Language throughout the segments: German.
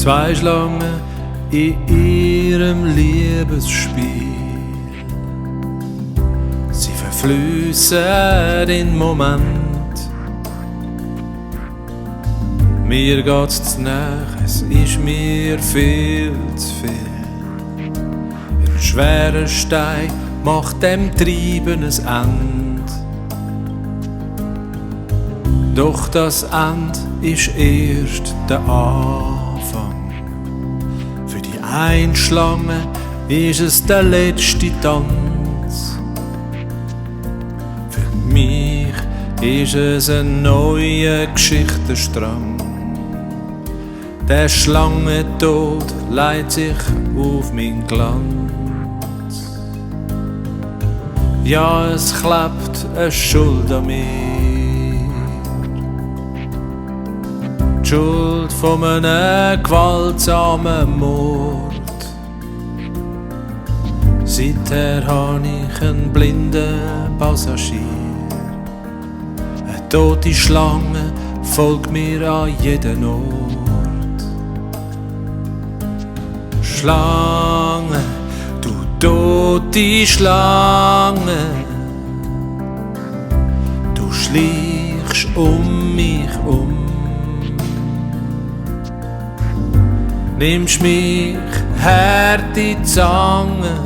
Zwei Schlangen in ihrem Liebesspiel. Sie verflüssen den Moment. Mir geht's zu nah, es ist mir viel zu viel. Ein schwerer Stein macht dem Treiben ein Ende. Doch das Ende ist erst der Anfang. Für die eine Schlange ist es der letzte Tanz. Für mich ist es ein neuer Geschichtenstrang. Der Schlangentod leitet sich auf mein Glanz. Ja, es klebt eine Schuld an mir. Die Schuld von einem gewaltsamen Mord. Seither habe ich einen blinden Passagier. Eine tote Schlange folgt mir an jeden Ort. Schlange, du tote Schlange, du schleichst um mich um. Nimmst mich hart in die Zange,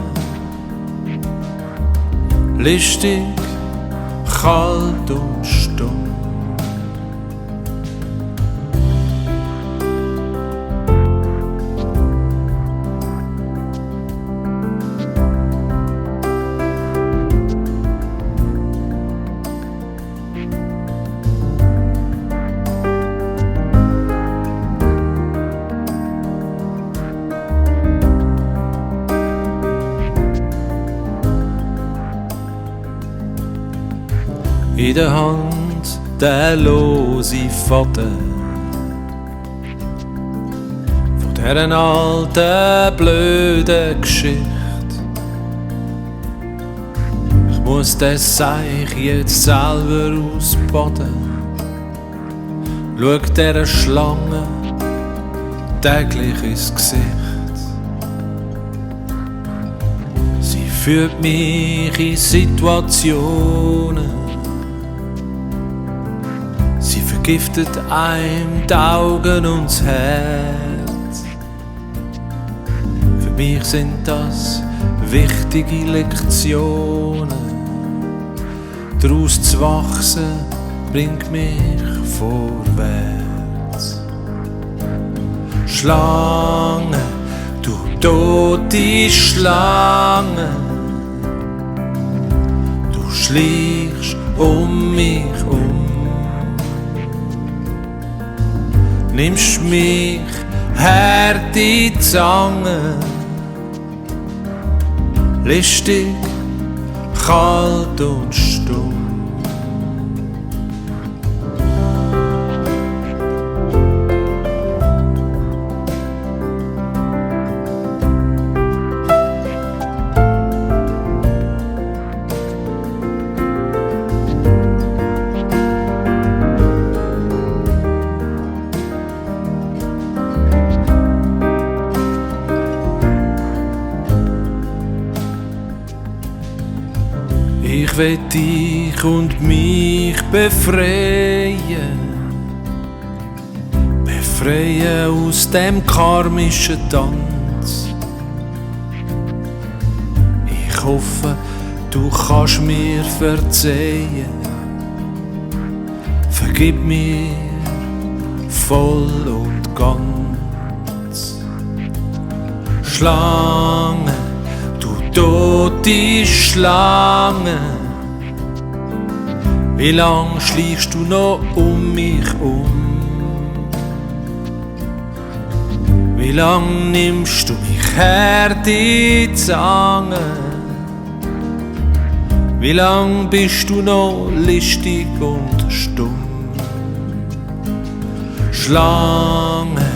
listig, kalt und stumm. In der Hand der lose Faden von dieser alten, blöden Geschichte. Ich muss das Seich jetzt selber ausbaden. Schau dieser Schlange täglich ins Gesicht. Sie führt mich in Situationen. Sie vergiftet einem die Augen und das Herz. Für mich sind das wichtige Lektionen. Daraus zu wachsen bringt mich vorwärts. Schlange, du tote Schlange, du schleichst um mich um. Nimmst mich hart in die Zange, listig, kalt und stumm. Ich will dich und mich befreien, befreien aus dem karmischen Tanz. Ich hoffe, du kannst mir verzeihen, vergib mir voll und ganz. Schlange, du tote Schlange, wie lang schleichst du noch um mich um? Wie lang nimmst du mich hart in die Zange? Wie lang bist du noch listig und stumm? Schlange,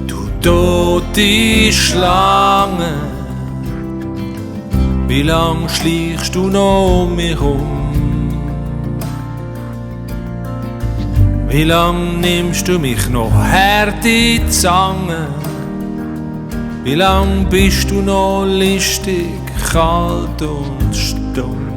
du tote Schlange, wie lang schleichst du noch um mich um? Wie lang nimmst du mich noch hart in die Zange? Wie lang bist du noch listig, kalt und stumm?